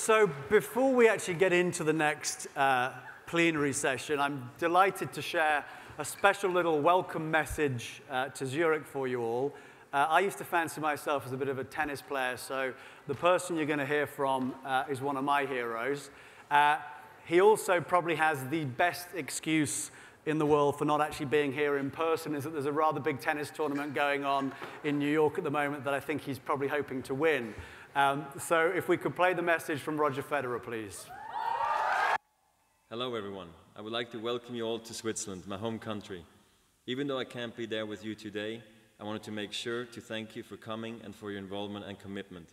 So before we actually get into the next plenary session, I'm delighted to share a special little welcome message to Zurich for you all. I used to fancy myself as a bit of a tennis player, so the person you're going to hear from is one of my heroes. He also probably has the best excuse in the world for not actually being here in person, is that there's a rather big tennis tournament going on in New York at the moment that I think he's probably hoping to win. So if we could play the message from Roger Federer, please. Hello, everyone. I would like to welcome you all to Switzerland, my home country. Even though I can't be there with you today, I wanted to make sure to thank you for coming and for your involvement and commitment.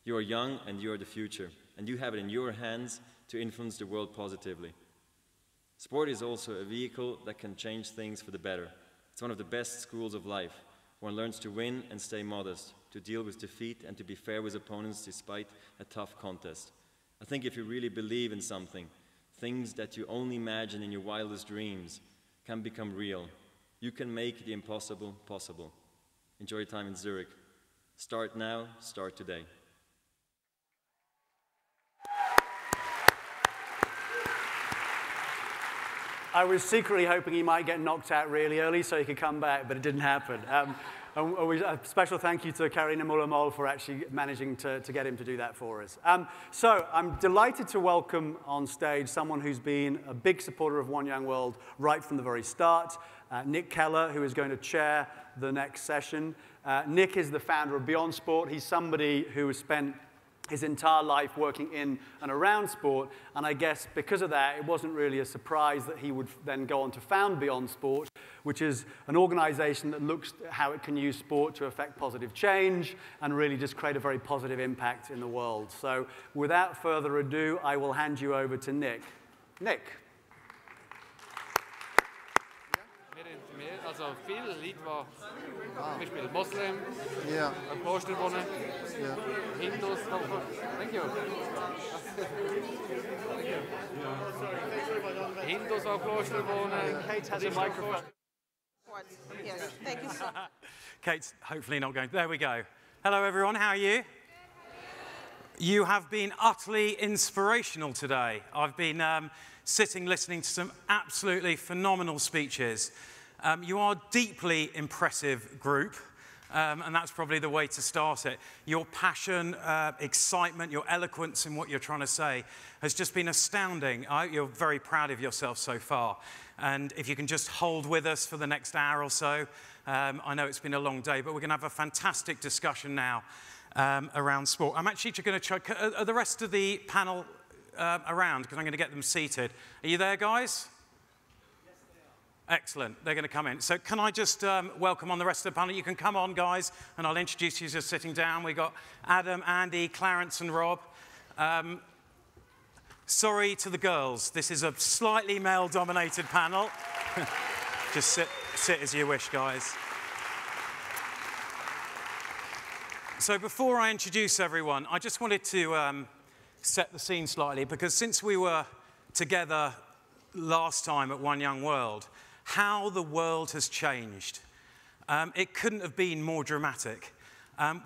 You are young and you are the future, and you have it in your hands to influence the world positively. Sport is also a vehicle that can change things for the better. It's one of the best schools of life. One learns to win and stay modest, to deal with defeat and to be fair with opponents despite a tough contest. I think if you really believe in something, things that you only imagine in your wildest dreams can become real. You can make the impossible possible. Enjoy your time in Zurich. Start now, start today. I was secretly hoping he might get knocked out really early so he could come back, but it didn't happen. A special thank you to Karina Muller-Moll for actually managing to get him to do that for us. So I'm delighted to welcome on stage someone who's been a big supporter of One Young World right from the very start, Nick Keller, who is going to chair the next session. Nick is the founder of Beyond Sport. He's somebody who has spent his entire life working in and around sport, and I guess because of that, it wasn't really a surprise that he would then go on to found Beyond Sport, which is an organization that looks at how it can use sport to affect positive change and really just create a very positive impact in the world. So without further ado, I will hand you over to Nick. Nick. Also viel Leute, die zum Beispiel Moslem, am Kloster wohnen, Hindus, thank you. Hindus am Kloster wohnen. Kate has a microphone. Yes, thank you so much. Kate's hopefully not going. There we go. Hello, everyone. How are you? You have been utterly inspirational today. I've been sitting listening to some absolutely phenomenal speeches. You are a deeply impressive group, and that's probably the way to start it. Your passion, excitement, your eloquence in what you're trying to say has just been astounding. You're very proud of yourself so far. And if you can just hold with us for the next hour or so, I know it's been a long day, but we're going to have a fantastic discussion now around sport. I'm actually going to check, are the rest of the panel around? Because I'm going to get them seated. Are you there, guys? Excellent. They're going to come in. So can I just welcome on the rest of the panel? You can come on, guys, and I'll introduce you as sitting down. We've got Adam, Andy, Clarence, and Rob. Sorry to the girls. This is a slightly male-dominated panel. Just sit as you wish, guys. So before I introduce everyone, I just wanted to set the scene slightly, because since we were together last time at One Young World, how the world has changed. It couldn't have been more dramatic.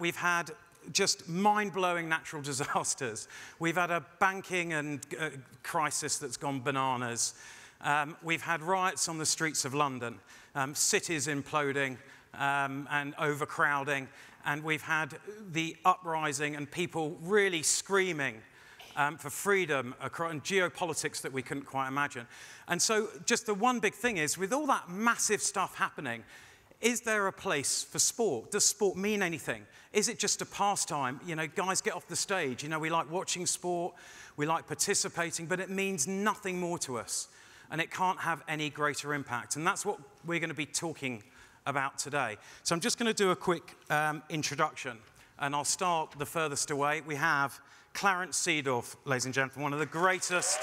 We've had just mind-blowing natural disasters. We've had a banking and crisis that's gone bananas. We've had riots on the streets of London, cities imploding and overcrowding, and we've had the uprising and people really screaming for freedom and geopolitics that we couldn't quite imagine. And so just the one big thing is, with all that massive stuff happening, is there a place for sport? Does sport mean anything? Is it just a pastime? You know, guys, get off the stage. You know, we like watching sport, we like participating, but it means nothing more to us. And it can't have any greater impact. And that's what we're going to be talking about today. So I'm just going to do a quick introduction. And I'll start the furthest away. We have Clarence Seedorf, ladies and gentlemen, one of the greatest.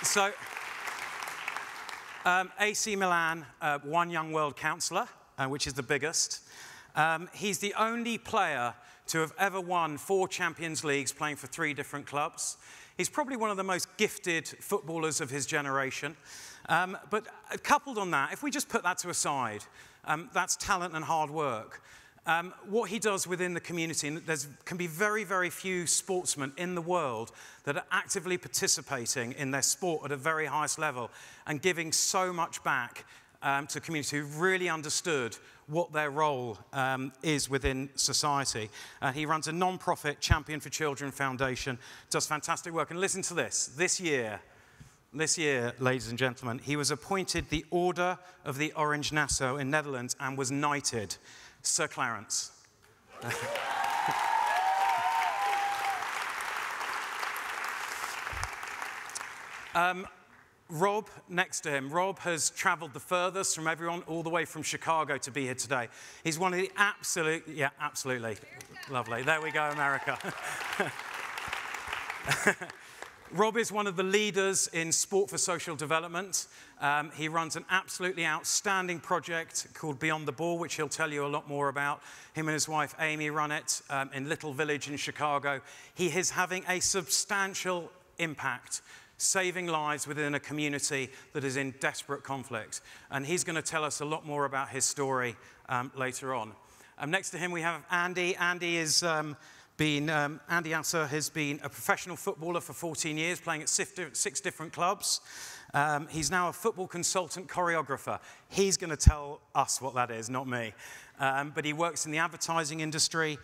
So, AC Milan, One Young World counsellor, which is the biggest. He's the only player to have ever won 4 Champions Leagues playing for 3 different clubs. He's probably one of the most gifted footballers of his generation. But coupled on that, if we just put that to a side, that's talent and hard work. What he does within the community, and there can be very, very few sportsmen in the world that are actively participating in their sport at a very highest level and giving so much back to the community who really understood what their role is within society. He runs a non-profit Champion for Children Foundation, does fantastic work. And listen to this. This year, ladies and gentlemen, he was appointed the Order of the Orange Nassau in Netherlands and was knighted. Sir Clarence. Rob, next to him, Rob has traveled the furthest from everyone, all the way from Chicago to be here today. He's one of the absolutely. Lovely. There we go, America. Rob is one of the leaders in sport for social development. He runs an absolutely outstanding project called Beyond the Ball, which he'll tell you a lot more about. Him and his wife, Amy, run it in Little Village in Chicago. He is having a substantial impact, saving lives within a community that is in desperate conflict. And he's going to tell us a lot more about his story later on. Next to him, we have Andy. Andy Asser has been a professional footballer for 14 years, playing at 6 different clubs. He's now a football consultant choreographer. He's going to tell us what that is, not me. But he works in the advertising industry.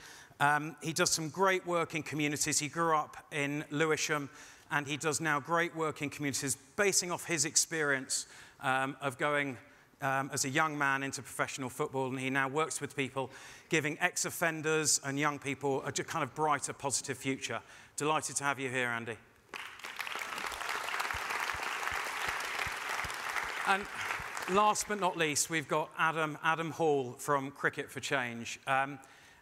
He does some great work in communities. He grew up in Lewisham, and he does now great work in communities, basing off his experience of going as a young man into professional football, and he now works with people, giving ex-offenders and young people a kind of brighter, positive future. Delighted to have you here, Andy. And last but not least, we've got Adam Hall from Cricket for Change.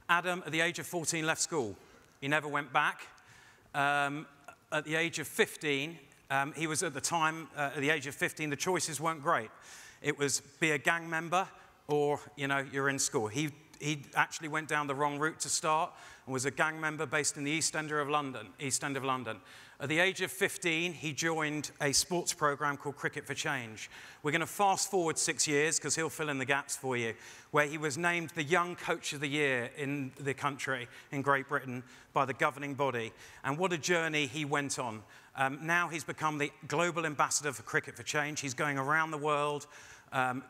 Adam, at the age of 14, left school. He never went back. At the age of 15, he was at the time, at the age of 15, the choices weren't great. It was be a gang member or, you're in school. He actually went down the wrong route to start and was a gang member based in the East End of London. At the age of 15, he joined a sports program called Cricket for Change. We're going to fast forward 6 years because he'll fill in the gaps for you, where he was named the Young Coach of the Year in the country, in Great Britain, by the governing body. And what a journey he went on. Now he's become the global ambassador for Cricket for Change. He's going around the world,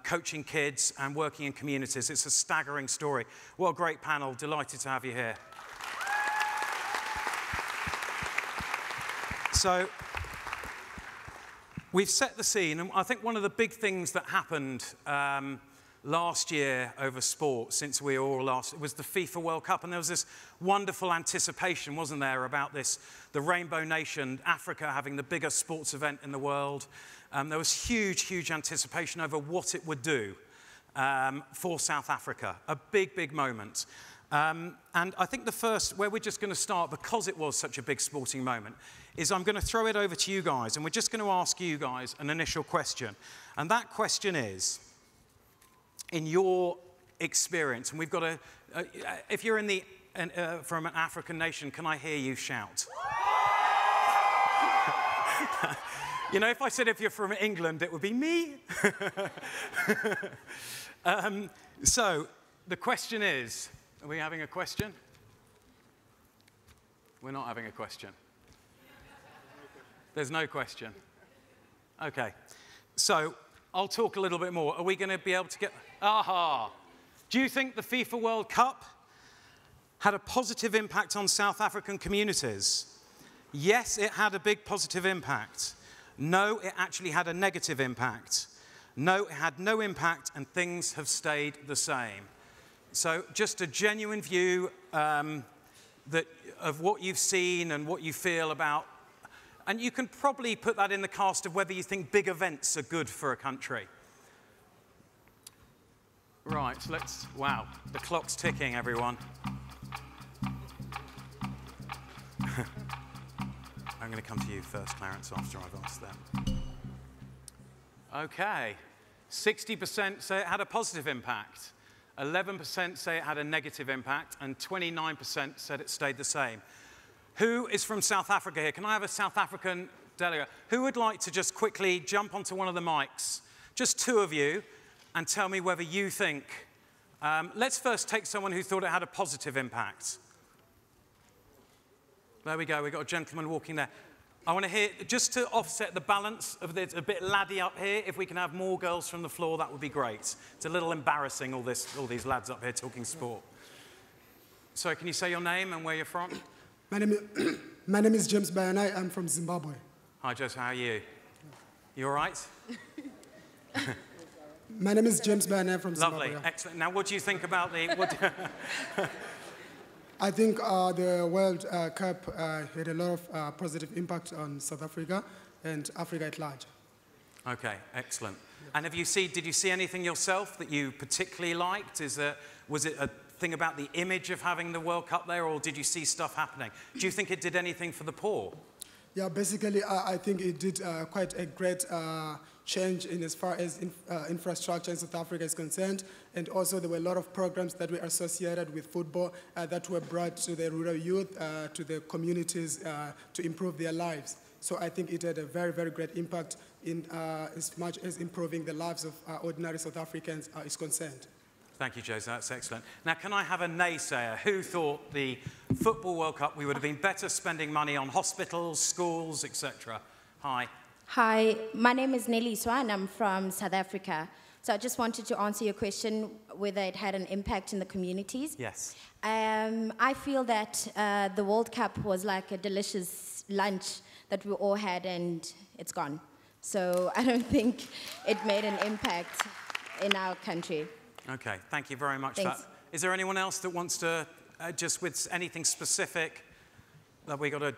coaching kids and working in communities. It's a staggering story. What a great panel. Delighted to have you here. So we've set the scene, and I think one of the big things that happened last year over sport, since we all last, was the FIFA World Cup, and there was this wonderful anticipation, wasn't there, about this, the Rainbow Nation, Africa having the biggest sports event in the world. There was huge, huge anticipation over what it would do for South Africa, a big, big moment. And I think the first, where we're just going to start, because it was such a big sporting moment, is I'm going to throw it over to you guys, and we're just going to ask you guys an initial question. And that question is, in your experience, and we've got a if you're from an African nation, can I hear you shout? If I said if you're from England, it would be me. So the question is, are we having a question? We're not having a question. There's no question. Okay. So I'll talk a little bit more. Are we going to be able to get... Aha! Do you think the FIFA World Cup had a positive impact on South African communities? Yes, it had a big positive impact. No, it actually had a negative impact. No, it had no impact, and things have stayed the same. So just a genuine view of what you've seen and what you feel about. And you can probably put that in the cast of whether you think big events are good for a country. Right, so wow, the clock's ticking, everyone. I'm going to come to you first, Clarence, after I've asked them. Okay, 60% say it had a positive impact. 11% say it had a negative impact, and 29% said it stayed the same. Who is from South Africa here? Can I have a South African delegate? Who would like to just quickly jump onto one of the mics, just two of you, and tell me whether you think Let's first take someone who thought it had a positive impact. There we go, we've got a gentleman walking there. I want to hear, just to offset the balance of this, a bit laddie up here, if we can have more girls from the floor, that would be great. It's a little embarrassing, all these lads up here talking sport. So can you say your name and where you're from? My name is James Bayanai. I'm from Zimbabwe. Hi, Jess, how are you? You all right? My name is James Bayanai from Zimbabwe. Lovely, excellent. Now, what do you think about the... I think the World Cup had a lot of positive impact on South Africa and Africa at large. Okay, excellent. And did you see anything yourself that you particularly liked? Was it a thing about the image of having the World Cup there, or did you see stuff happening? Do you think it did anything for the poor? Yeah, basically, I think it did quite a great change in as far as infrastructure in South Africa is concerned. And also, there were a lot of programs that were associated with football that were brought to the rural youth, to the communities, to improve their lives. So I think it had a very, very great impact in as much as improving the lives of ordinary South Africans is concerned. Thank you, Jose. That's excellent. Now, can I have a naysayer who thought the Football World Cup, we would have been better spending money on hospitals, schools, etc.? Hi. Hi, my name is Nelly Swan. I'm from South Africa. So I just wanted to answer your question whether it had an impact in the communities. Yes. I feel that the World Cup was like a delicious lunch that we all had, and it's gone. So I don't think it made an impact in our country. Okay, thank you very much Thanks. for that. Is there anyone else that wants to, just with anything specific, that we got a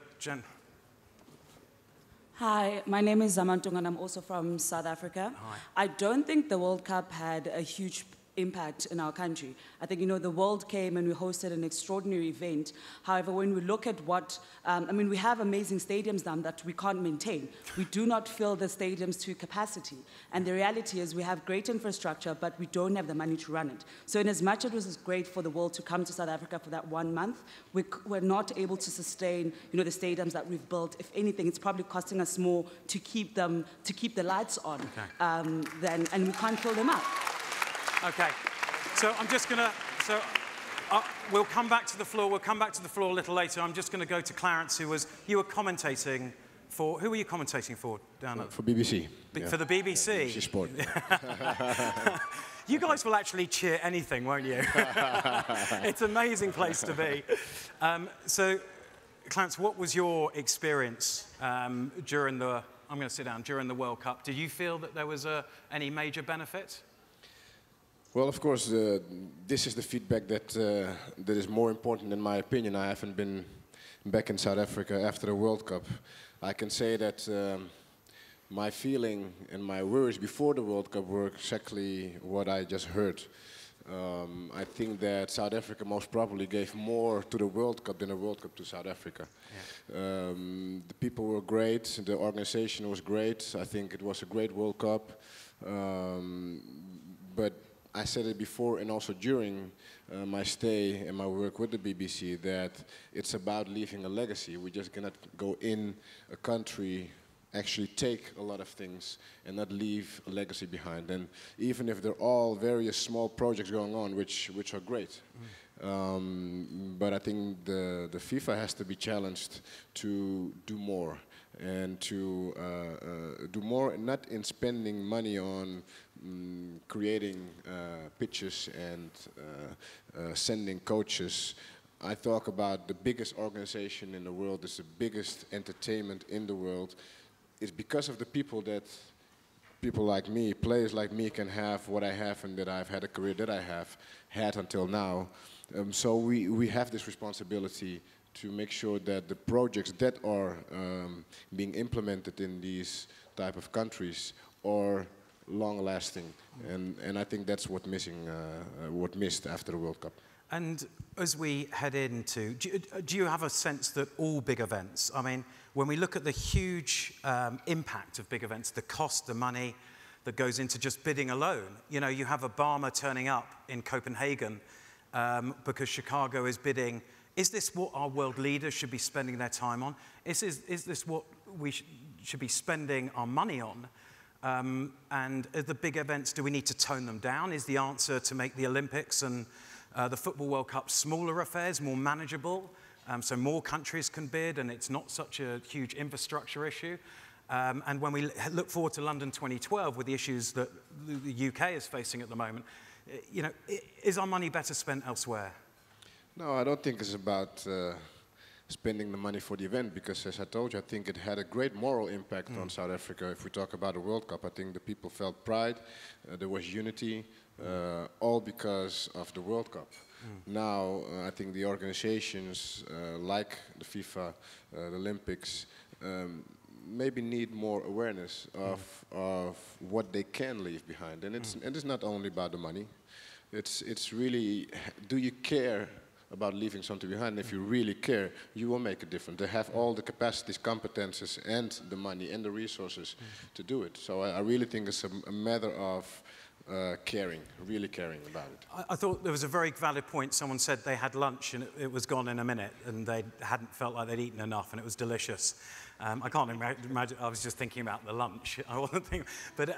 Hi, my name is Zamantung and I'm also from South Africa. Hi. I don't think the World Cup had a huge impact in our country. I think, the world came and we hosted an extraordinary event. However, when we look at what, we have amazing stadiums now that we can't maintain. We do not fill the stadiums to capacity. And the reality is we have great infrastructure, but we don't have the money to run it. So in as much as it was great for the world to come to South Africa for that 1 month, we're not able to sustain, the stadiums that we've built. If anything, it's probably costing us more to keep the lights on, okay. And we can't fill them up. Okay, so I'm just going to, we'll come back to the floor. We'll come back to the floor a little later. I'm just going to go to Clarence, you were commentating for, who were you commentating for down at? For BBC. For the BBC? BBC Sport. You guys will actually cheer anything, won't you? It's an amazing place to be. So, Clarence, what was your experience during the, I'm going to sit down, during the World Cup? Did you feel that there was any major benefit? Well, of course, this is the feedback that is more important in my opinion. I haven't been back in South Africa after the World Cup. I can say that my feeling and my worries before the World Cup were exactly what I just heard. I think that South Africa most probably gave more to the World Cup than the World Cup to South Africa. Yeah. The people were great, the organization was great. I think it was a great World Cup. But I said it before and also during my stay and my work with the BBC that it's about leaving a legacy. We just cannot go in a country, actually take a lot of things and not leave a legacy behind. And even if they're all various small projects going on, which are great. But I think the FIFA has to be challenged to do more. And to do more, not in spending money on creating pitches and sending coaches. I talk about the biggest organization in the world, it's the biggest entertainment in the world. It's because of the people that people like me, players like me can have what I have and that I've had a career that I have had until now. So we have this responsibility to make sure that the projects that are being implemented in these type of countries are long-lasting, and I think that's what missed after the World Cup. And as we head into, do you have a sense that all big events, I mean, when we look at the huge impact of big events, the cost, the money that goes into just bidding alone, you have Obama turning up in Copenhagen because Chicago is bidding. Is this what our world leaders should be spending their time on? Is this what we should be spending our money on? And the big events, do we need to tone them down? Is the answer to make the Olympics and the Football World Cup smaller affairs, more manageable, so more countries can bid and it's not such a huge infrastructure issue? And when we look forward to London 2012 with the issues that the UK is facing at the moment, you know, is our money better spent elsewhere? No, I don't think it's about spending the money for the event, because as I told you, I think it had a great moral impact on South Africa. If we talk about the World Cup, I think the people felt pride, there was unity, all because of the World Cup. Now, I think the organizations like the FIFA, the Olympics, maybe need more awareness of what they can leave behind. And it's not only about the money. It's really, do you care about leaving something behind? And if you really care, you will make a difference. They have all the capacities, competences, and the money and the resources to do it. So I really think it's a matter of caring, really caring about it. I thought there was a very valid point. Someone said they had lunch and it was gone in a minute and they hadn't felt like they'd eaten enough and it was delicious. I can't imagine, I was just thinking about the lunch. I wasn't thinking, but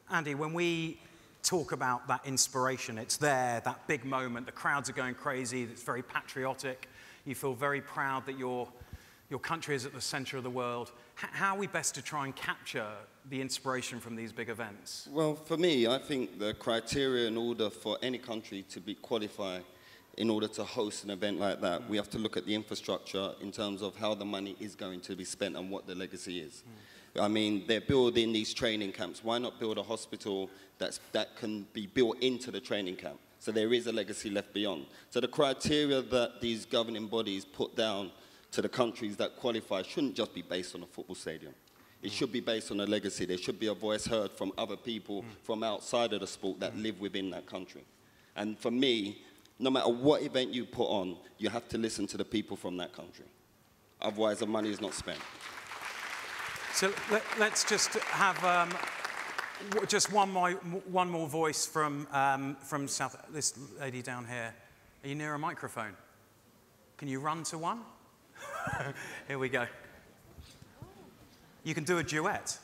Andy, when we talk about that inspiration, it's there, that big moment, the crowds are going crazy, it's very patriotic, you feel very proud that your country is at the center of the world. How are we best to try and capture the inspiration from these big events? Well, for me, I think the criteria in order for any country to be qualified in order to host an event like that, we have to look at the infrastructure in terms of how the money is going to be spent and what the legacy is. I mean, they're building these training camps. Why not build a hospital that can be built into the training camp? So there is a legacy left beyond. So the criteria that these governing bodies put down to the countries that qualify shouldn't just be based on a football stadium. It should be based on a legacy. There should be a voice heard from other people from outside of the sport that live within that country. And for me, no matter what event you put on, you have to listen to the people from that country. Otherwise, the money is not spent. So let's just have just one more voice from South. This lady down here. Are you near a microphone? Can you run to one? Here we go. You can do a duet.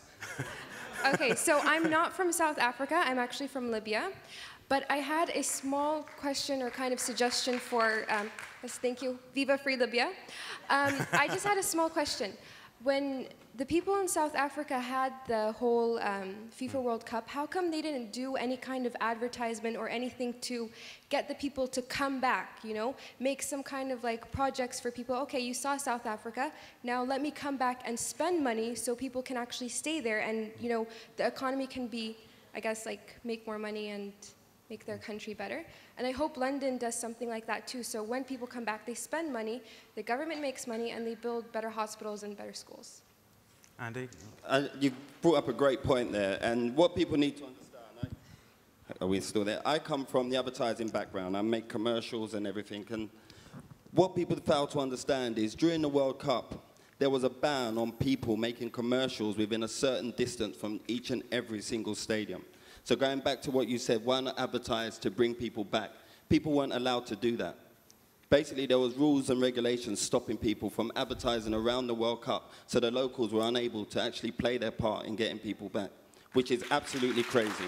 Okay, so I'm not from South Africa. I'm actually from Libya. But I had a small question or kind of suggestion for, yes, thank you, Viva Free Libya. I just had a small question. When the people in South Africa had the whole FIFA World Cup, how come they didn't do any kind of advertisement or anything to get the people to come back, you know? Make some kind of like projects for people. Okay, you saw South Africa, now let me come back and spend money so people can actually stay there and, you know, the economy can be, I guess, like make more money and make their country better. And I hope London does something like that too. So when people come back, they spend money, the government makes money, and they build better hospitals and better schools. Andy? You brought up a great point there. And what people need to understand, are we still there? I come from the advertising background. I make commercials and everything. And what people fail to understand is during the World Cup, there was a ban on people making commercials within a certain distance from each and every single stadium. So going back to what you said, why not advertise to bring people back? People weren't allowed to do that. Basically, there was rules and regulations stopping people from advertising around the World Cup, so the locals were unable to actually play their part in getting people back, which is absolutely crazy.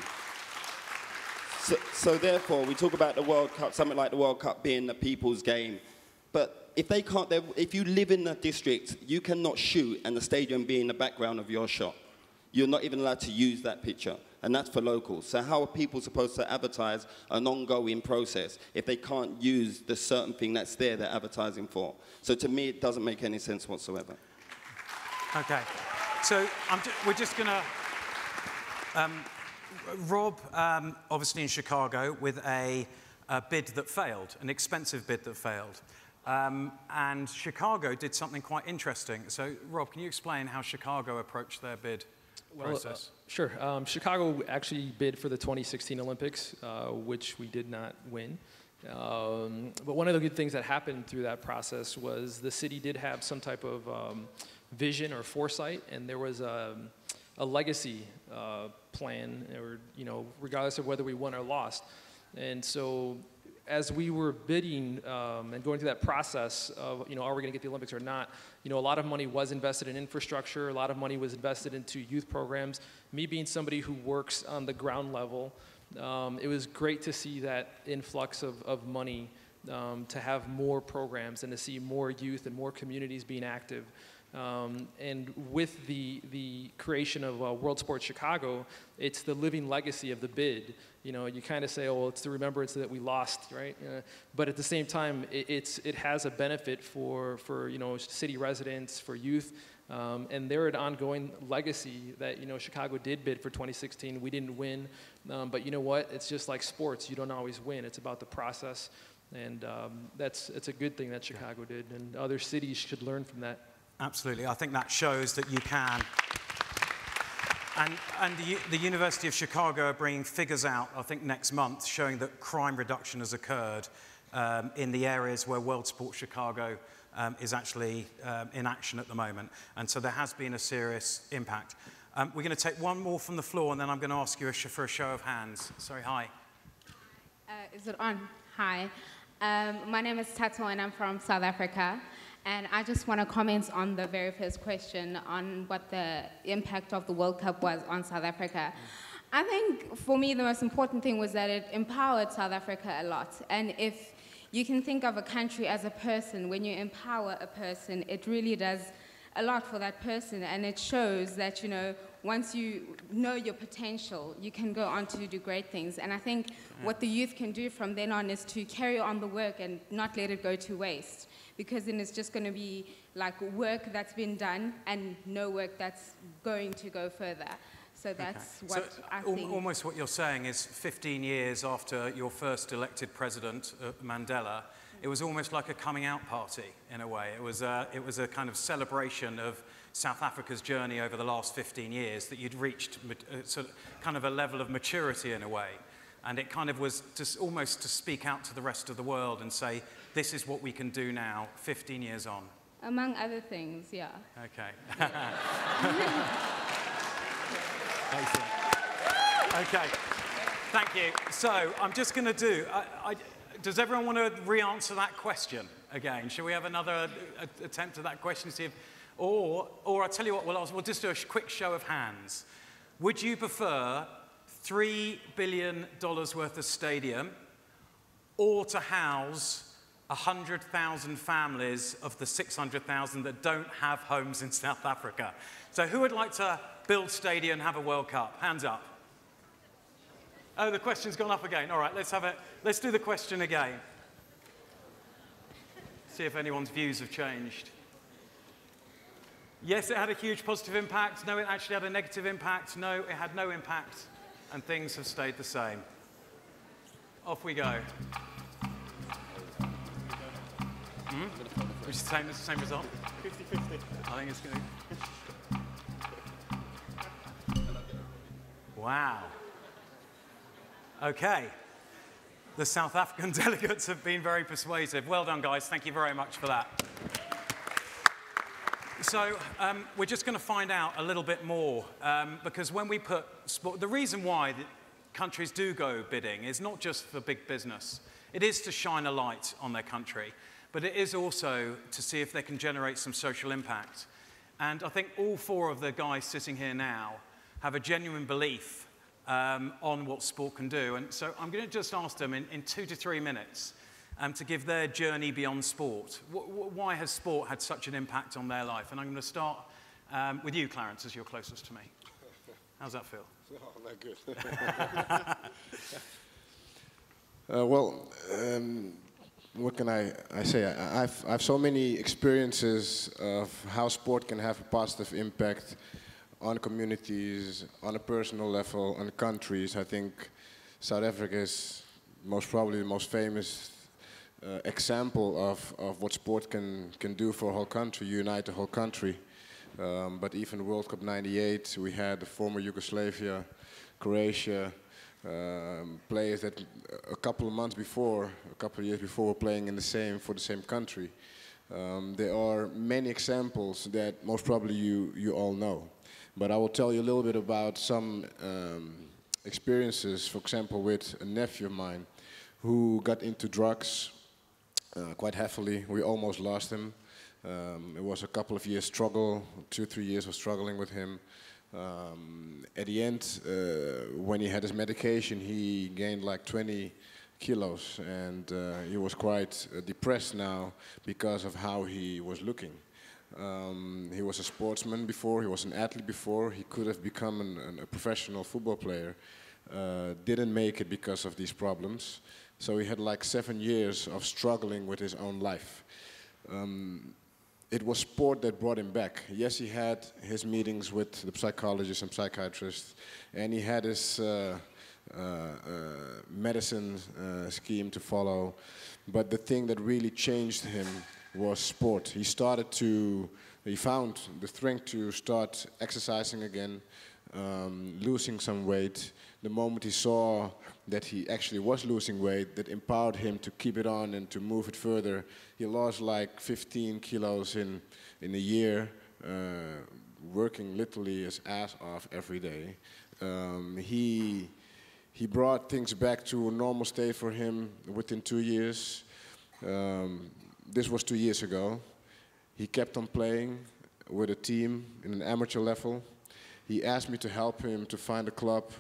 So therefore, we talk about the World Cup, something like the World Cup being the people's game, but if they can't, if you live in the district, you cannot shoot and the stadium be in the background of your shot. You're not even allowed to use that picture. And that's for locals. So how are people supposed to advertise an ongoing process if they can't use the certain thing that's there they're advertising for? So to me, it doesn't make any sense whatsoever. Okay. So we're just going to... Rob, obviously in Chicago, with a bid that failed, an expensive bid that failed. And Chicago did something quite interesting. So, Rob, can you explain how Chicago approached their bid process? Sure. Chicago actually bid for the 2016 Olympics, which we did not win. But one of the good things that happened through that process was the city did have some type of vision or foresight, and there was a legacy plan, or regardless of whether we won or lost. And so as we were bidding and going through that process of, are we going to get the Olympics or not, a lot of money was invested in infrastructure, a lot of money was invested into youth programs. Me being somebody who works on the ground level, it was great to see that influx of money to have more programs and to see more youth and more communities being active. And with the creation of World Sports Chicago, it's the living legacy of the bid. You kind of say, oh, well, it's the remembrance that we lost, right? But at the same time, it has a benefit for city residents, for youth, and they're an ongoing legacy that, Chicago did bid for 2016. We didn't win, but you know what? It's just like sports. You don't always win. It's about the process, and it's a good thing that Chicago did, and other cities should learn from that. Absolutely. I think that shows that you can. And the University of Chicago are bringing figures out, I think, next month, showing that crime reduction has occurred in the areas where World Sports Chicago is actually in action at the moment. And so there has been a serious impact. We're going to take one more from the floor, and then I'm going to ask you for a show of hands. Sorry, hi. Is it on? Hi. My name is Tato, and I'm from South Africa. And I just want to comment on the very first question on what the impact of the World Cup was on South Africa. I think for me the most important thing was that it empowered South Africa a lot. And if you can think of a country as a person, when you empower a person, it really does a lot for that person. And it shows that, once you know your potential, you can go on to do great things. And I think what the youth can do from then on is to carry on the work and not let it go to waste. Because then it's just going to be like work that's been done and no work that's going to go further. So that's what I think. Almost what you're saying is 15 years after your first elected president, Mandela, it was almost like a coming out party in a way. It was a kind of celebration of South Africa's journey over the last 15 years, that you'd reached sort of kind of a level of maturity in a way. And it kind of was just almost to speak out to the rest of the world and say, this is what we can do now, 15 years on. Among other things, yeah. Okay. Okay, thank you. So I'm just going to do, does everyone want to re-answer that question again? Shall we have another attempt at that question? See if, or I'll tell you what, we'll just do a quick show of hands. Would you prefer $3 billion worth of stadium, or to house 100,000 families of the 600,000 that don't have homes in South Africa? So who would like to build stadium and have a World Cup? Hands up. Oh, the question's gone up again. All right, let's do the question again. See if anyone's views have changed. Yes, it had a huge positive impact. No, it actually had a negative impact. No, it had no impact. And things have stayed the same. Off we go. Which is the same result? 50-50. I think it's going to... Wow. Okay. The South African delegates have been very persuasive. Well done, guys. Thank you very much for that. So we're just going to find out a little bit more, because when we put sport, the reason why countries do go bidding is not just for big business. It is to shine a light on their country, but it is also to see if they can generate some social impact. And I think all four of the guys sitting here now have a genuine belief on what sport can do. And so I'm going to just ask them in 2 to 3 minutes to give their journey beyond sport. Why has sport had such an impact on their life? And I'm going to start with you, Clarence, as you're closest to me. How's that feel? Oh, not good. Well, what can I say? I've so many experiences of how sport can have a positive impact on communities, on a personal level, on countries. I think South Africa is most probably the most famous example of what sport can do for a whole country, unite the whole country. But even World Cup '98, we had the former Yugoslavia, Croatia, players that a couple of months before, a couple of years before, were playing in for the same country. There are many examples that most probably you all know. But I will tell you a little bit about some experiences, for example, with a nephew of mine who got into drugs quite heavily. We almost lost him. It was a couple of years struggle, 2-3 years of struggling with him. At the end, when he had his medication, he gained like 20 kilos, and he was quite depressed now because of how he was looking. He was a sportsman before, he was an athlete before, he could have become a professional football player. Didn't make it because of these problems. So he had like 7 years of struggling with his own life. It was sport that brought him back. Yes, he had his meetings with the psychologists and psychiatrists, and he had his medicine scheme to follow. But the thing that really changed him was sport. He found the strength to start exercising again, losing some weight. The moment he saw that he actually was losing weight, that empowered him to keep it on and to move it further. He lost like 15 kilos in a year, working literally his ass off every day. He brought things back to a normal state for him within 2 years. This was 2 years ago. He kept on playing with a team in an amateur level. He asked me to help him to find a club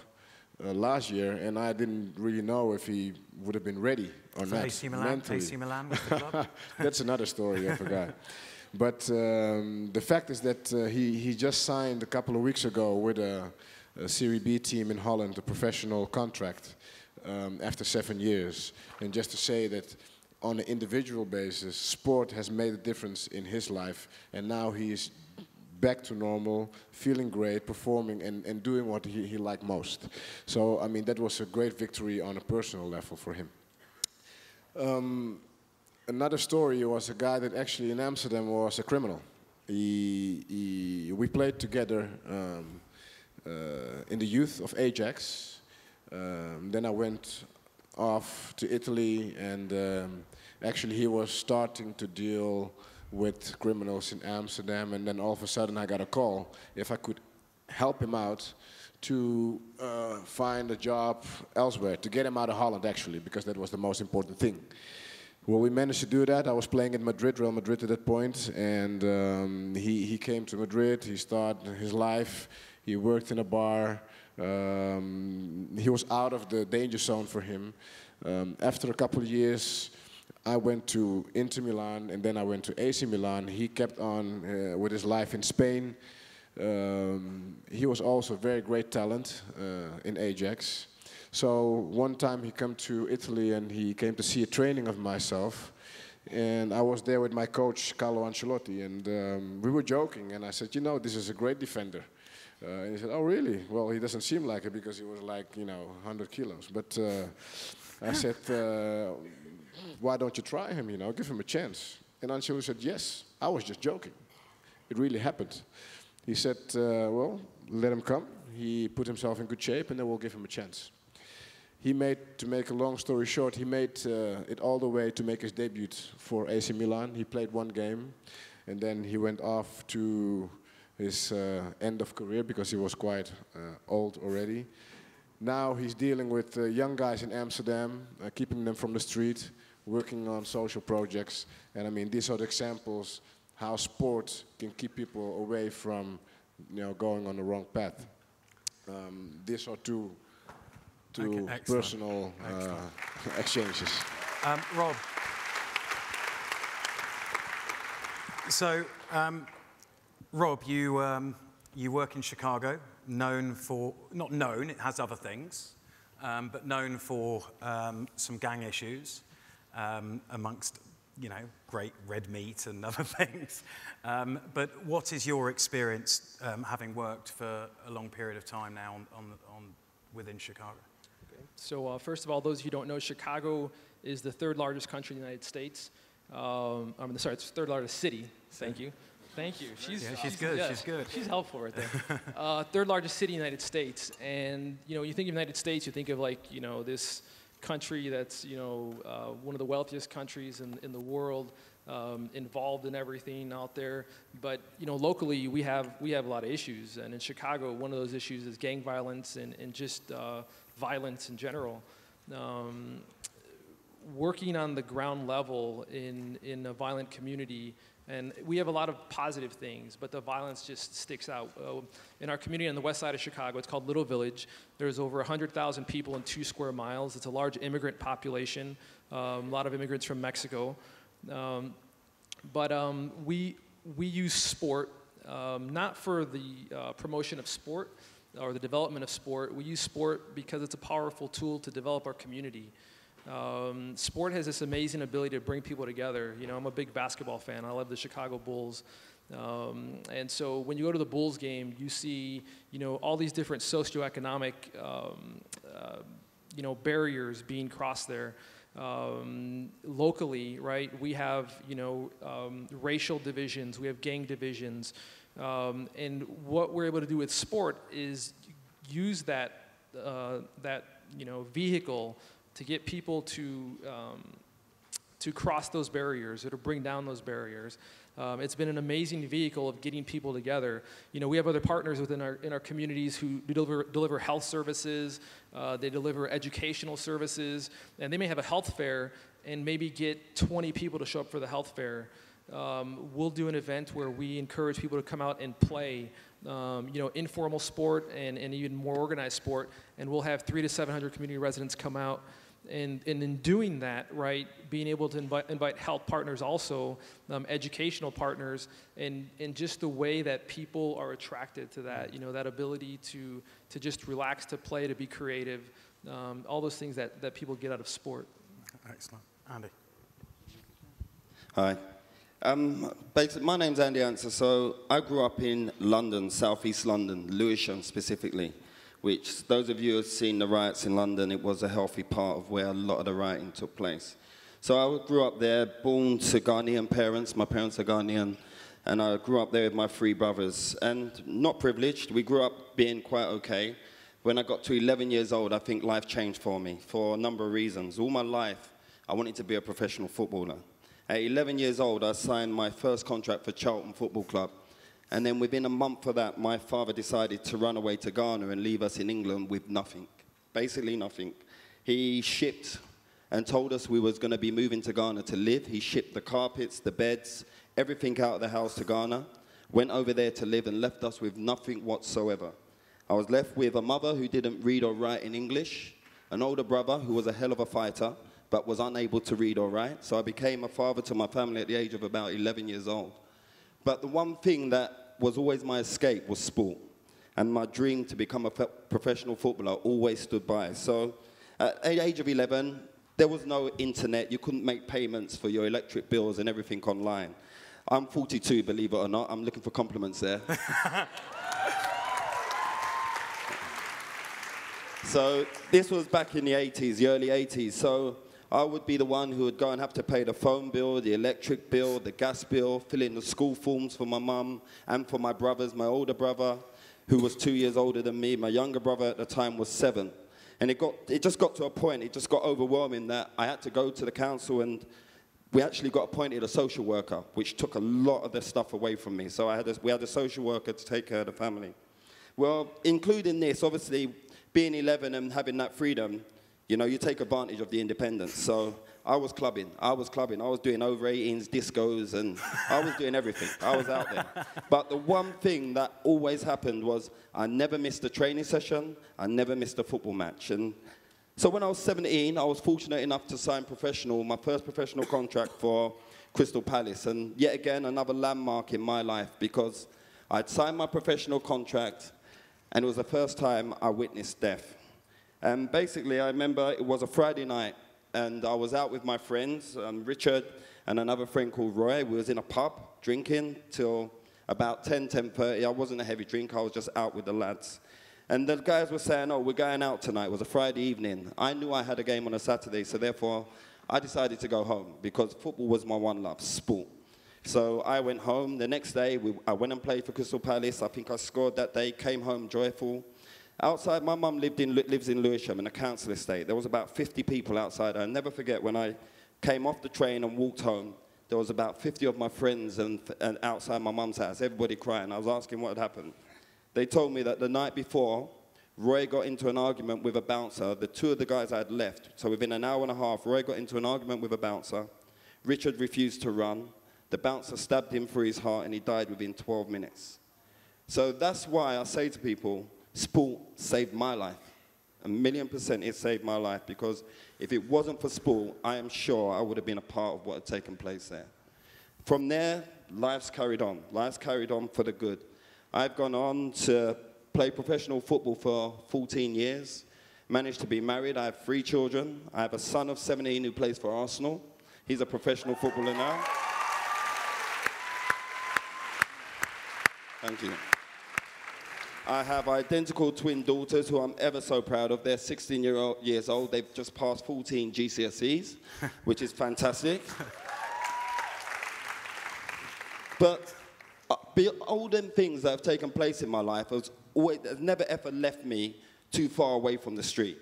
last year, and I didn't really know if he would have been ready or not. AC Milan, mentally. AC Milan was the club. That's another story, I forgot. But the fact is that he just signed a couple of weeks ago with a Serie B team in Holland, a professional contract, after 7 years. And just to say that on an individual basis, sport has made a difference in his life, and now he's back to normal, feeling great, performing and doing what he liked most. So, I mean, that was a great victory on a personal level for him. Another story was a guy that actually in Amsterdam was a criminal. We played together in the youth of Ajax. Then I went off to Italy, and actually he was starting to deal with criminals in Amsterdam, and then all of a sudden I got a call if I could help him out to find a job elsewhere, to get him out of Holland actually, because that was the most important thing. Well, we managed to do that. I was playing in Madrid, Real Madrid at that point, and he came to Madrid, he started his life, he worked in a bar, he was out of the danger zone for him. After a couple of years, I went to Inter Milan, and then I went to AC Milan. He kept on with his life in Spain. He was also a very great talent in Ajax. So one time he came to Italy and he came to see a training of myself. And I was there with my coach, Carlo Ancelotti, and we were joking. And I said, you know, this is a great defender. And he said, oh, really? Well, he doesn't seem like it because he was like, 100 kilos. But I said, why don't you try him, give him a chance? And Ancelotti said, yes, I was just joking. It really happened. He said, well, let him come. He put himself in good shape, and then we'll give him a chance. To make a long story short, he made it all the way to make his debut for AC Milan. He played one game, and then he went off to his end of career because he was quite old already. Now he's dealing with young guys in Amsterdam, keeping them from the street, working on social projects. And I mean, these are the examples how sport can keep people away from going on the wrong path. These are two okay, personal exchanges. Rob. So, Rob, you work in Chicago, known for, not known, it has other things, but known for some gang issues amongst, great red meat and other things. But what is your experience having worked for a long period of time now within Chicago? Okay. So first of all, those of you who don't know, Chicago is the third largest country in the United States. It's the third largest city. Thank you. Thank you. She's good. Yeah, she's good. She's helpful right there. Third largest city in the United States, and you think of the United States, you think of this country that's one of the wealthiest countries in the world, involved in everything out there. But locally we have a lot of issues, and in Chicago one of those issues is gang violence and just violence in general. working on the ground level in a violent community. And we have a lot of positive things, but the violence just sticks out. In our community on the west side of Chicago, it's called Little Village. There's over 100,000 people in 2 square miles. It's a large immigrant population, a lot of immigrants from Mexico. But we use sport, not for the promotion of sport or the development of sport. We use sport because it's a powerful tool to develop our community. Sport has this amazing ability to bring people together. You know, I'm a big basketball fan. I love the Chicago Bulls. And so when you go to the Bulls game, you see, you know, all these different socioeconomic, you know, barriers being crossed there. Locally, right, we have, you know, racial divisions, we have gang divisions. And what we're able to do with sport is use that, you know, vehicle to get people to cross those barriers or to bring down those barriers. It's been an amazing vehicle of getting people together. You know, we have other partners within our communities who deliver health services, they deliver educational services, and they may have a health fair and maybe get 20 people to show up for the health fair. We'll do an event where we encourage people to come out and play, you know, informal sport and even more organized sport, and we'll have 300 to 700 community residents come out. And in doing that, right, being able to invite health partners also, educational partners, and just the way that people are attracted to that, you know, that ability to just relax, to play, to be creative, all those things that people get out of sport. Excellent. Andy. Hi. Basically, my name's Andy Answer. So I grew up in London, southeast London, Lewisham specifically, which those of you who have seen the riots in London, it was a healthy part of where a lot of the rioting took place. So I grew up there, born to Ghanaian parents. My parents are Ghanaian, and I grew up there with my 3 brothers. And not privileged, we grew up being quite okay. When I got to 11 years old, I think life changed for me for a number of reasons. All my life, I wanted to be a professional footballer. At 11 years old, I signed my first contract for Charlton Football Club. And then within a month of that, my father decided to run away to Ghana and leave us in England with nothing, basically nothing. He shipped and told us we was going to be moving to Ghana to live. He shipped the carpets, the beds, everything out of the house to Ghana, went over there to live and left us with nothing whatsoever. I was left with a mother who didn't read or write in English, an older brother who was a hell of a fighter, but was unable to read or write. So I became a father to my family at the age of about 11 years old. But the one thing that was always my escape was sport. And my dream to become a professional footballer always stood by. So at the age of 11, there was no internet. You couldn't make payments for your electric bills and everything online. I'm 42, believe it or not. I'm looking for compliments there. So this was back in the 80s, the early 80s. So I would be the one who would go and have to pay the phone bill, the electric bill, the gas bill, fill in the school forms for my mum and for my brothers. My older brother, who was 2 years older than me, my younger brother at the time was 7. And it just got to a point, it just got overwhelming that I had to go to the council, and we actually got appointed a social worker, which took a lot of the stuff away from me. So we had a social worker to take care of the family. Well, including this, obviously, being 11 and having that freedom, you know, you take advantage of the independence. So I was clubbing. I was doing over 18s, discos, and I was doing everything. I was out there. But the one thing that always happened was I never missed a training session. I never missed a football match. And so when I was 17, I was fortunate enough to sign my first professional contract for Crystal Palace. And yet again, another landmark in my life, because I'd signed my professional contract, and it was the first time I witnessed death. And basically, I remember it was a Friday night, and I was out with my friends, Richard and another friend called Roy. We was in a pub drinking till about 10:30. I wasn't a heavy drinker. I was just out with the lads. And the guys were saying, oh, we're going out tonight. It was a Friday evening. I knew I had a game on a Saturday, so therefore I decided to go home because football was my one love, sport. So I went home. The next day, I went and played for Crystal Palace. I think I scored that day, came home joyful. Outside, my mum lives in Lewisham in a council estate. There was about 50 people outside. I'll never forget when I came off the train and walked home, there was about 50 of my friends and outside my mum's house, everybody crying. I was asking what had happened. They told me that the night before, Roy got into an argument with a bouncer. The two of the guys I had left. So within an hour and a half, Roy got into an argument with a bouncer. Richard refused to run. The bouncer stabbed him through his heart and he died within 12 minutes. So that's why I say to people, sport saved my life. 1,000,000% it saved my life, because if it wasn't for sport, I am sure I would have been a part of what had taken place there. From there, life's carried on. Life's carried on for the good. I've gone on to play professional football for 14 years, managed to be married. I have 3 children. I have a son of 17 who plays for Arsenal. He's a professional footballer now. Thank you. I have identical twin daughters who I'm ever so proud of. They're 16 years old. They've just passed 14 GCSEs, which is fantastic. But all them things that have taken place in my life has never ever left me too far away from the street,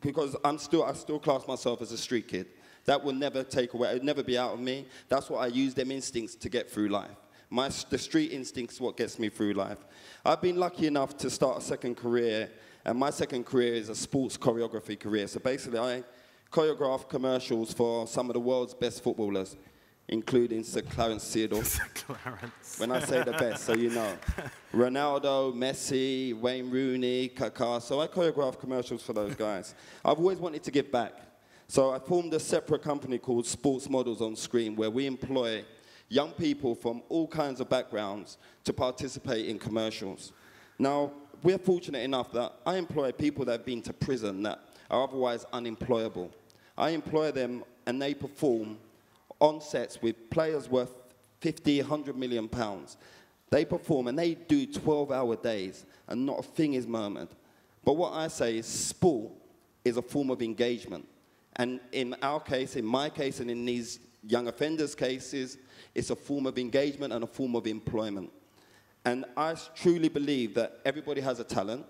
because I still class myself as a street kid. That will never take away. It'll never be out of me. That's what I use them instincts to get through life. The street instinct's what gets me through life. I've been lucky enough to start a second career, and my second career is a sports choreography career. So basically, I choreograph commercials for some of the world's best footballers, including Sir Clarence Seedorf. Sir Clarence. When I say the best, so you know. Ronaldo, Messi, Wayne Rooney, Kaká. So I choreograph commercials for those guys. I've always wanted to give back. So I formed a separate company called Sports Models on Screen, where we employ young people from all kinds of backgrounds to participate in commercials. Now, we're fortunate enough that I employ people that have been to prison that are otherwise unemployable. I employ them and they perform on sets with players worth 50, 100 million pounds. They perform and they do 12-hour days and not a thing is murmured. But what I say is sport is a form of engagement. And in our case, in my case, and in these young offenders' cases, it's a form of engagement and a form of employment. And I truly believe that everybody has a talent.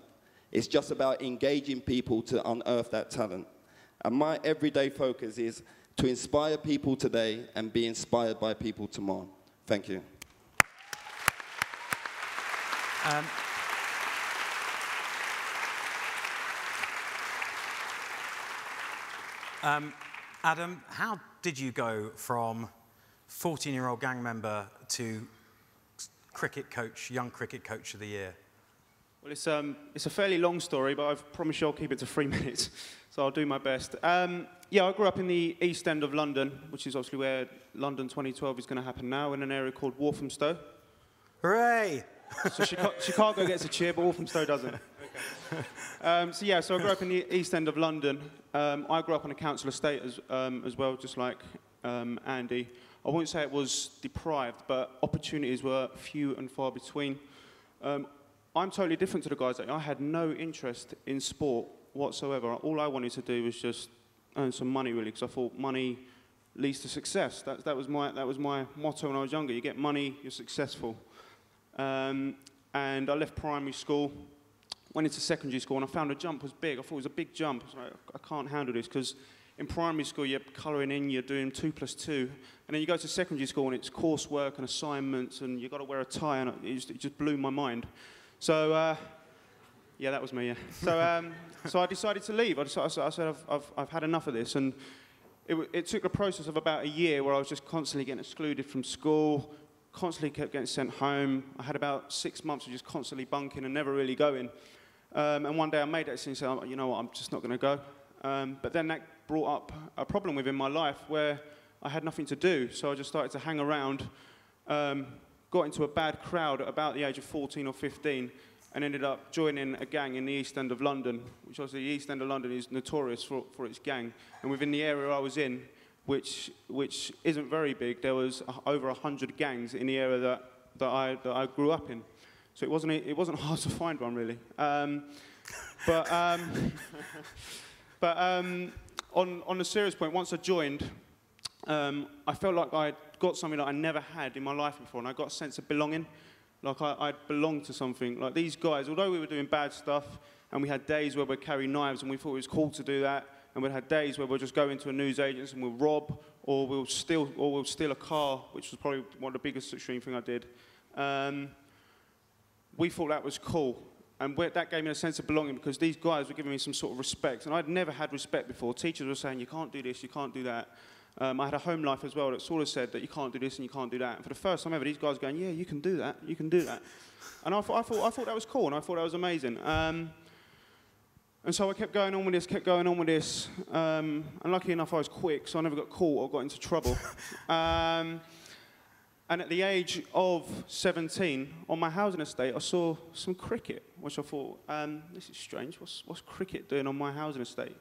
It's just about engaging people to unearth that talent. And my everyday focus is to inspire people today and be inspired by people tomorrow. Thank you. Adam, how did you go from 14-year-old gang member to cricket coach, young cricket coach of the year? Well, it's a fairly long story, but I've promised you I'll keep it to 3 minutes, so I'll do my best. Yeah, I grew up in the East End of London, which is obviously where London 2012 is going to happen now, in an area called Walthamstow. Hooray! So Chicago gets a cheer, but Walthamstow doesn't. Okay. So I grew up in the East End of London. I grew up on a council estate as well, just like Andy. I won't say it was deprived, but opportunities were few and far between. I'm totally different to the guys. I had no interest in sport whatsoever. All I wanted to do was just earn some money, really, because I thought money leads to success. That was my motto when I was younger. You get money, you're successful. And I left primary school, went into secondary school, and I found the jump was big. I thought it was a big jump. I was like, I can't handle this, because in primary school, you're colouring in, you're doing 2 + 2, and then you go to secondary school, and it's coursework and assignments, and you've got to wear a tie, and it just blew my mind. So, yeah, that was me, yeah. So I decided to leave. I said, I've had enough of this, and it took a process of about a year where I was just constantly getting excluded from school, constantly kept getting sent home. I had about 6 months of just constantly bunking and never really going. And one day I made that decision and said, oh, you know what, I'm just not going to go. But then that brought up a problem within my life where I had nothing to do. So I just started to hang around, got into a bad crowd at about the age of 14 or 15, and ended up joining a gang in the East End of London, which obviously the East End of London is notorious for its gang. And within the area I was in, which isn't very big, there was over 100 gangs in the area that I grew up in. So it wasn't hard to find one, really. But on a serious point, once I joined, I felt like I'd got something that I never had in my life before, and I got a sense of belonging. Like I'd belonged to something. Like these guys, although we were doing bad stuff, and we had days where we'd carry knives, and we thought it was cool to do that, and we'd had days where we'd just go into a newsagent's and we'll rob, or we'll steal a car, which was probably one of the biggest extreme thing I did. We thought that was cool. And that gave me a sense of belonging because these guys were giving me some sort of respect. And I'd never had respect before. Teachers were saying, you can't do this, you can't do that. I had a home life as well that sort of said that you can't do this and you can't do that. And for the first time ever, these guys were going, yeah, you can do that, you can do that. And I thought that was cool, and I thought that was amazing. And so I kept going on with this, and lucky enough I was quick, so I never got caught or got into trouble. And at the age of 17, on my housing estate, I saw some cricket, which I thought, this is strange. What's cricket doing on my housing estate?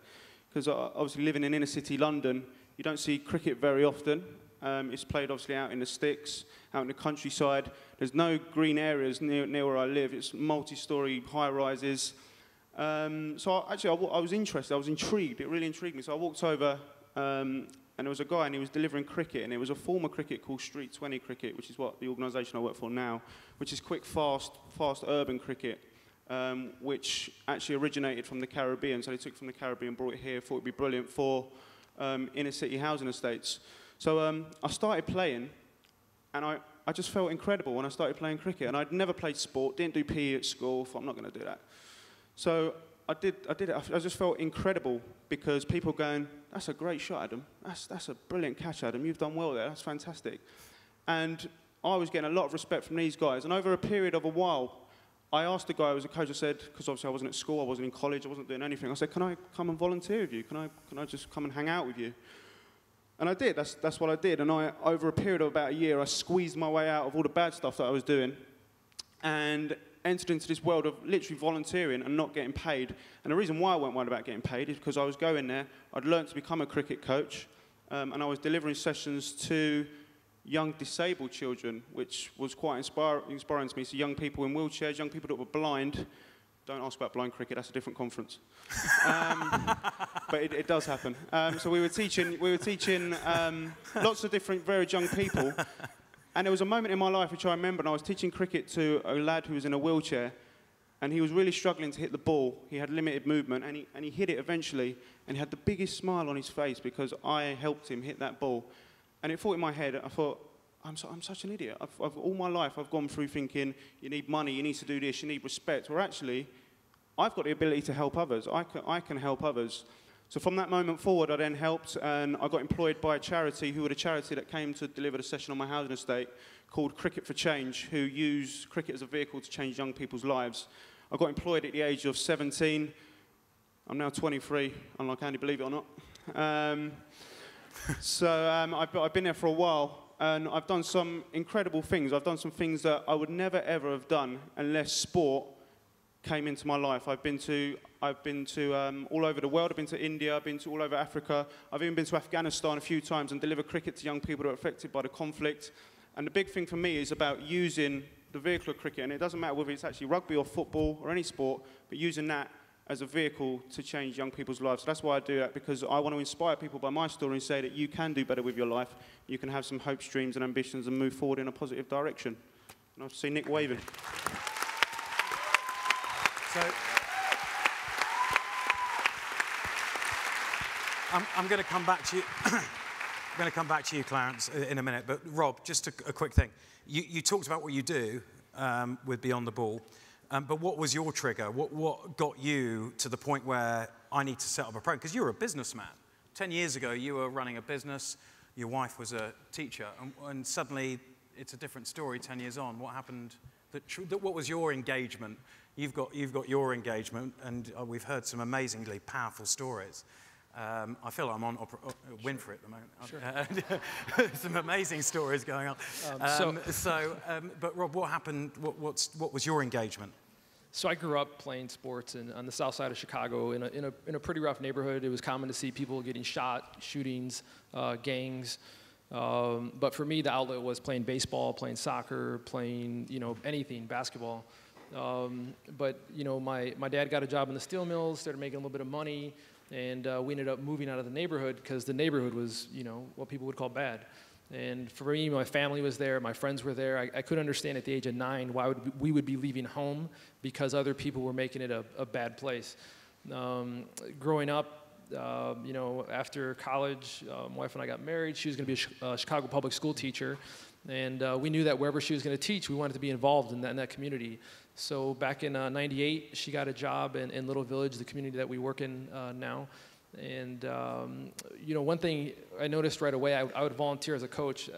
Because obviously living in inner city London, you don't see cricket very often. It's played obviously out in the sticks, out in the countryside. There's no green areas near where I live. It's multi-storey high-rises. So I was interested. I was intrigued. It really intrigued me. So I walked over. And there was a guy, and he was delivering cricket, and it was a form of cricket called Street 20 Cricket, which is what the organisation I work for now, which is quick, fast urban cricket, which actually originated from the Caribbean. So they took it from the Caribbean, brought it here, thought it'd be brilliant for inner city housing estates. So I started playing, and I just felt incredible when I started playing cricket. And I'd never played sport, didn't do PE at school, thought I'm not going to do that. So I did it. I just felt incredible because people going, that's a great shot, Adam. That's a brilliant catch, Adam. You've done well there. That's fantastic. And I was getting a lot of respect from these guys. And over a period of a while, I asked the guy who was a coach, I said, because obviously I wasn't at school, I wasn't in college, I wasn't doing anything. I said, can I come and volunteer with you? Can I just come and hang out with you? And I did. That's what I did. And over a period of about a year, I squeezed my way out of all the bad stuff that I was doing and entered into this world of literally volunteering and not getting paid. And the reason why I weren't worried about getting paid is because I was going there, I'd learned to become a cricket coach, and I was delivering sessions to young disabled children, which was quite inspiring to me. So young people in wheelchairs, young people that were blind. Don't ask about blind cricket, that's a different conference. But it does happen. So we were teaching lots of different, very young people. And there was a moment in my life which I remember, and I was teaching cricket to a lad who was in a wheelchair, and he was really struggling to hit the ball. He had limited movement, and he hit it eventually, and he had the biggest smile on his face because I helped him hit that ball. And it thought in my head, I thought, I'm such an idiot. All my life I've gone through thinking, you need money, you need to do this, you need respect. Or actually, I've got the ability to help others. I can help others. So from that moment forward, I then helped, and I got employed by a charity who were the charity that came to deliver the session on my housing estate called Cricket for Change, who use cricket as a vehicle to change young people's lives. I got employed at the age of 17. I'm now 23, unlike Andy, believe it or not. I've been there for a while, and I've done some incredible things. I've done some things that I would never, ever have done unless sport came into my life. I've been to all over the world. I've been to India, I've been to all over Africa. I've even been to Afghanistan a few times and delivered cricket to young people that are affected by the conflict. And the big thing for me is about using the vehicle of cricket, and it doesn't matter whether it's actually rugby or football or any sport, but using that as a vehicle to change young people's lives. So that's why I do that, because I want to inspire people by my story and say that you can do better with your life. You can have some hopes, dreams and ambitions and move forward in a positive direction. And I see Nick waving. So, I'm going to come back to you. I'm going to come back to you, Clarence, in a minute. But Rob, just a quick thing. You talked about what you do with Beyond the Ball, but what was your trigger? What got you to the point where I need to set up a program? Because you're a businessman. 10 years ago, you were running a business. Your wife was a teacher, and suddenly it's a different story 10 years on. What happened? What was your engagement? You've got your engagement, and we've heard some amazingly powerful stories. I feel like I'm on Winfrey at the moment. Sure. Some amazing stories going on. But Rob, what happened? What was your engagement? So I grew up playing sports on the south side of Chicago in a pretty rough neighborhood. It was common to see people getting shot, shootings, gangs. But for me, the outlet was playing baseball, playing soccer, playing anything, basketball. But my dad got a job in the steel mills, started making a little bit of money, and we ended up moving out of the neighborhood because the neighborhood was what people would call bad. And for me, my family was there, my friends were there. I couldn't understand at the age of 9 why we would be leaving home because other people were making it a bad place. Growing up, You know, after college, my wife and I got married. She was going to be a Chicago public school teacher. And we knew that wherever she was going to teach, we wanted to be involved in that community. So back in '98, she got a job in Little Village, the community that we work in now. And, you know, one thing I noticed right away, I would volunteer as a coach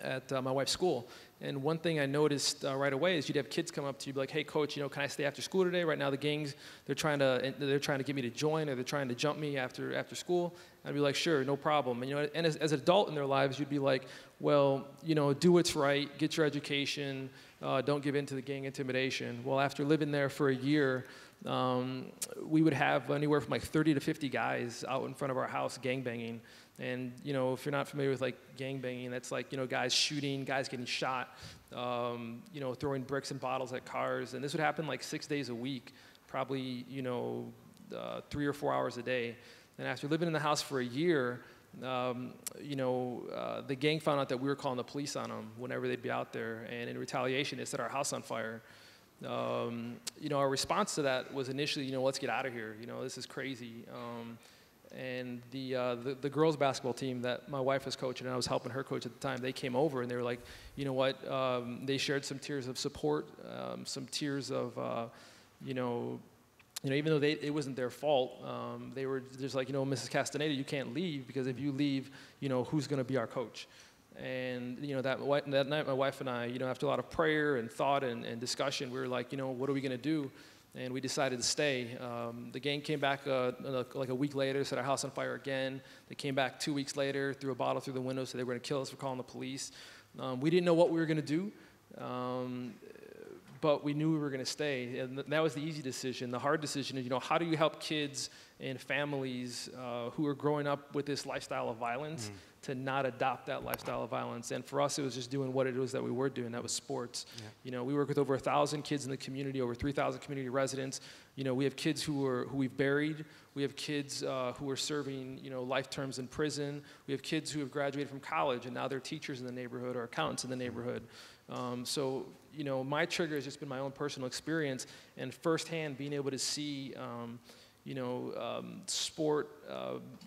at my wife's school. And one thing I noticed right away is you'd have kids come up to you, be like, "Hey, coach, you know, can I stay after school today? Right now, the gangs, they're trying to get me to join, or they're trying to jump me after school." I'd be like, "Sure, no problem." And you know, and as an adult in their lives, you'd be like, "Well, you know, do what's right, get your education, don't give in to the gang intimidation." Well, after living there for a year, we would have anywhere from like 30 to 50 guys out in front of our house gangbanging. And, you know, if you're not familiar with, like, gangbanging, that's like, you know, guys shooting, guys getting shot, you know, throwing bricks and bottles at cars. And this would happen, like, 6 days a week, probably, you know, 3 or 4 hours a day. And after living in the house for a year, you know, the gang found out that we were calling the police on them whenever they'd be out there. And in retaliation, they set our house on fire. You know, our response to that was initially, you know, let's get out of here. You know, this is crazy. And the girls' basketball team that my wife was coaching, and I was helping her coach at the time, they came over and they were like, you know what, they shared some tears of support, some tears of, you know, even though it wasn't their fault, they were just like, you know, Mrs. Castaneda, you can't leave, because if you leave, you know, who's going to be our coach? And, you know, that night, my wife and I, you know, after a lot of prayer and thought and discussion, we were like, you know, what are we going to do? And we decided to stay. The gang came back like a week later, set our house on fire again. They came back 2 weeks later, threw a bottle through the window, so they were going to kill us for calling the police. We didn't know what we were going to do, but we knew we were going to stay. And that was the easy decision. The hard decision is, you know, how do you help kids and families who are growing up with this lifestyle of violence to not adopt that lifestyle of violence? And for us, it was just doing what it was that we were doing. That was sports. Yeah. You know, we work with over 1,000 kids in the community, over 3,000 community residents. You know, we have kids who we've buried. We have kids who are serving, you know, life terms in prison. We have kids who have graduated from college and now they're teachers in the neighborhood or accountants in the neighborhood. So, you know, my trigger has just been my own personal experience and firsthand being able to see, you know, sport,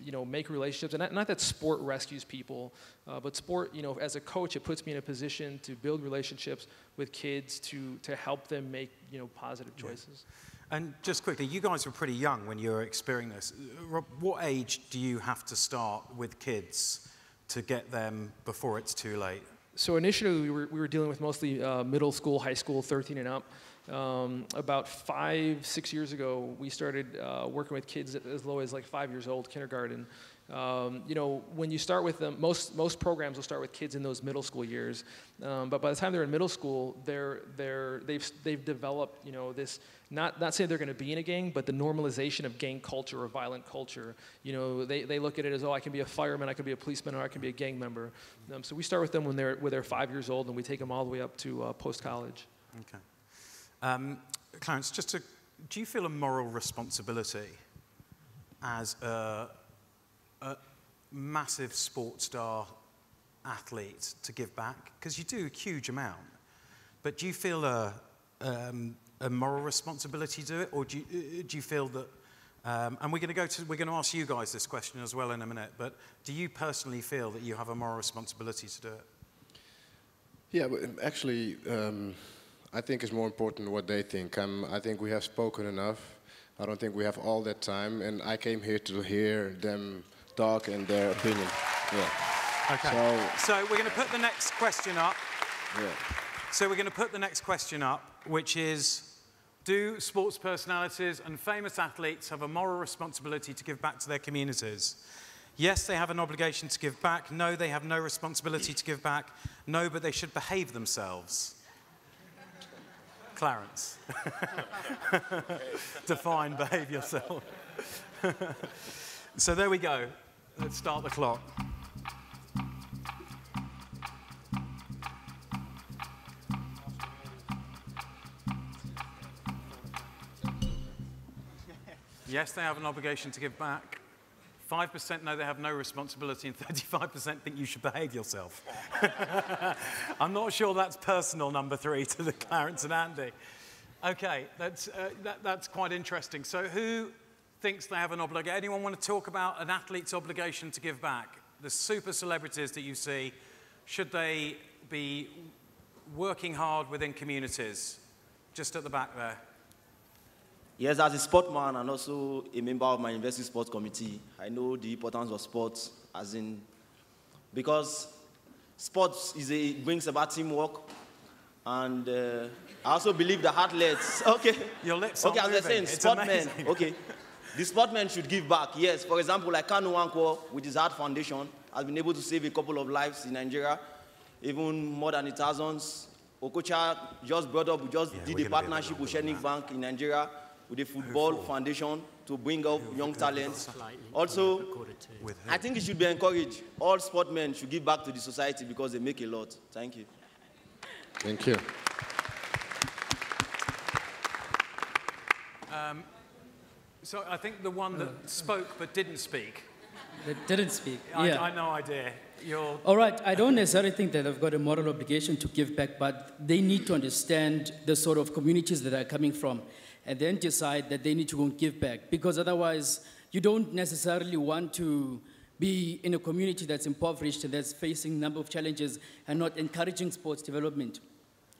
you know, make relationships. And not that sport rescues people, but sport, you know, as a coach, it puts me in a position to build relationships with kids to help them make, you know, positive choices. Yeah. And just quickly, you guys were pretty young when you were experiencing this. Rob, what age do you have to start with kids to get them before it's too late? So initially, we were dealing with mostly middle school, high school, 13 and up. About 5-6 years ago, we started working with kids as low as like 5 years old, kindergarten. You know, when you start with them, most programs will start with kids in those middle school years. But by the time they're in middle school, they've developed, you know, this, not saying they're going to be in a gang, but the normalization of gang culture or violent culture. You know, they look at it as, oh, I can be a fireman, I can be a policeman, or I can be a gang member. So we start with them when they're 5 years old, and we take them all the way up to post-college. Okay. Clarence, do you feel a moral responsibility as a massive sports star athlete to give back? Because you do a huge amount. But do you feel a moral responsibility to do it, or do you feel that? And we're going to ask you guys this question as well in a minute. But do you personally feel that you have a moral responsibility to do it? Yeah, but actually, I think it's more important what they think. I think we have spoken enough. I don't think we have all that time, and I came here to hear them talk and their opinion. Yeah. Okay. So we're going to put the next question up. Yeah. So we're going to put the next question up, which is, do sports personalities and famous athletes have a moral responsibility to give back to their communities? Yes, they have an obligation to give back. No, they have no responsibility to give back. No, but they should behave themselves. Clarence. Define behave yourself. So there we go. Let's start the clock. Yes, they have an obligation to give back. 5% know they have no responsibility, and 35% think you should behave yourself. I'm not sure that's personal, number 3, to the Clarence and Andy. Okay, that's quite interesting. So who thinks they have an obligation? Anyone want to talk about an athlete's obligation to give back? The super celebrities that you see, should they be working hard within communities? Just at the back there. Yes, as a sportman and also a member of my university sports committee, I know the importance of sports, as in, because sports brings about teamwork, and I also believe the athletes, okay. Your lips are okay, as they're saying, sportmen, okay. The sportmen should give back, yes. For example, like Kanu Nwankwo, with his Heart Foundation, has been able to save a couple of lives in Nigeria, even more than 1,000. Okocha just brought up, we just did a partnership with Shenik Bank in Nigeria with a football foundation to bring up young talents. Also, I think it should be encouraged. All sportmen should give back to the society because they make a lot. Thank you. Thank you. So I think the one that spoke but didn't speak. That didn't speak, I yeah. no idea. All right, I don't necessarily think that they've got a moral obligation to give back, but they need to understand the sort of communities that are coming from and then decide that they need to go and give back, because otherwise you don't necessarily want to be in a community that's impoverished and that's facing a number of challenges and not encouraging sports development.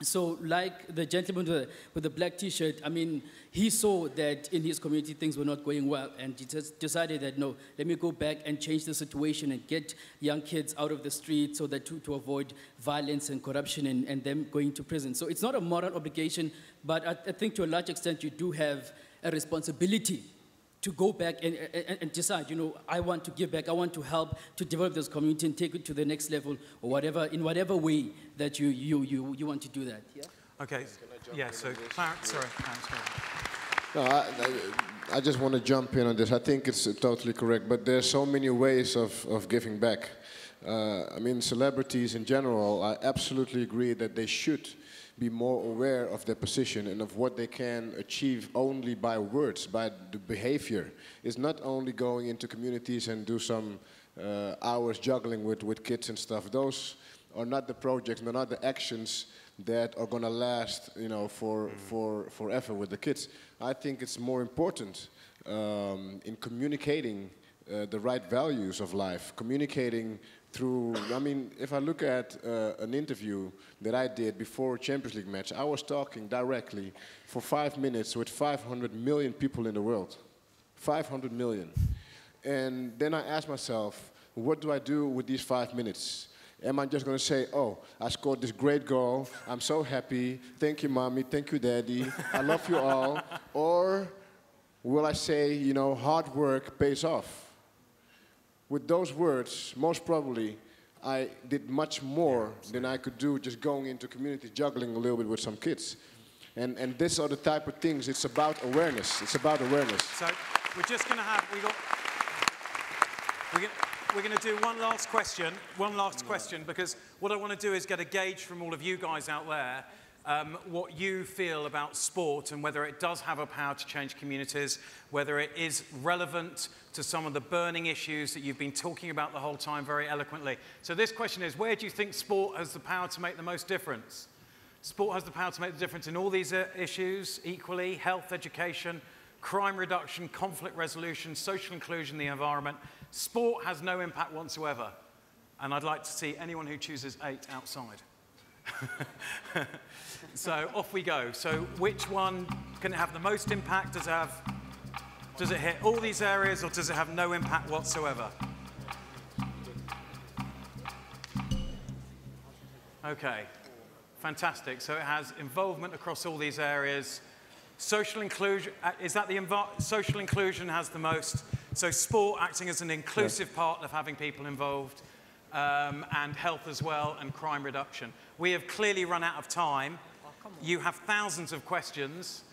So like the gentleman with the black T-shirt, I mean, he saw that in his community things were not going well, and he just decided that, no, let me go back and change the situation and get young kids out of the street so that to avoid violence and corruption and them going to prison. So it's not a moral obligation, but I think to a large extent you do have a responsibility to go back and decide, you know, I want to give back, I want to help to develop this community and take it to the next level or whatever, in whatever way that you want to do that. Yeah? Okay, yeah, so Clarence, sorry. No, I just want to jump in on this. I think it's totally correct, but there's so many ways of giving back. I mean, celebrities in general, I absolutely agree that they should be more aware of their position and of what they can achieve only by words, by the behavior. It's not only going into communities and do some hours juggling with kids and stuff. Those are not the projects, they're not the actions that are going to last, you know, forever with the kids. I think it's more important in communicating the right values of life, communicating through, I mean, if I look at an interview that I did before a Champions League match, I was talking directly for 5 minutes with 500 million people in the world. 500 million. And then I asked myself, what do I do with these 5 minutes? Am I just going to say, oh, I scored this great goal, I'm so happy, thank you, mommy, thank you, daddy, I love you all? Or will I say, you know, hard work pays off? With those words, most probably, I did much more than I could do just going into community, juggling a little bit with some kids. And these are the type of things, it's about awareness. It's about awareness. So we're just going to have, we're going to do one last question, because what I want to do is get a gauge from all of you guys out there what you feel about sport and whether it does have a power to change communities, whether it is relevant to some of the burning issues that you've been talking about the whole time very eloquently. So this question is, where do you think sport has the power to make the most difference? Sport has the power to make the difference in all these issues equally: health, education, crime reduction, conflict resolution, social inclusion, the environment. Sport has no impact whatsoever. And I'd like to see anyone who chooses 8 outside. So off we go. So which one can it have the most impact? Does it hit all these areas, or does it have no impact whatsoever? Okay, fantastic. So it has involvement across all these areas. Social inclusion, is that social inclusion has the most? So sport acting as an inclusive part of having people involved, and health as well, and crime reduction. We have clearly run out of time. You have thousands of questions,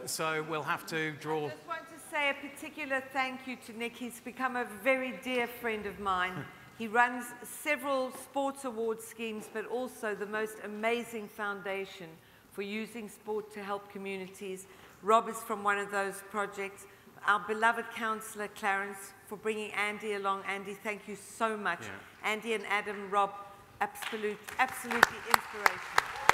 so we'll have to draw. I just want to say a particular thank you to Nick. He's become a very dear friend of mine. He runs several sports award schemes, but also the most amazing foundation for using sport to help communities. Rob is from one of those projects. Our beloved councillor, Clarence, for bringing Andy along. Andy, thank you so much. Yeah. Andy and Adam, Rob, absolutely inspirational.